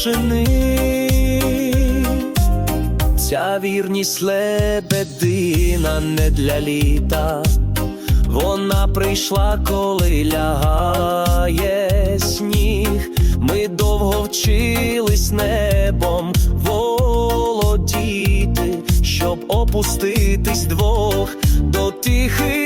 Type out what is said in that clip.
дивовижини. Ця вірність лебедина не для літа, вона прийшла, коли лягає сніг. Ми довго вчились небом володіти, щоб опуститись двох до тихих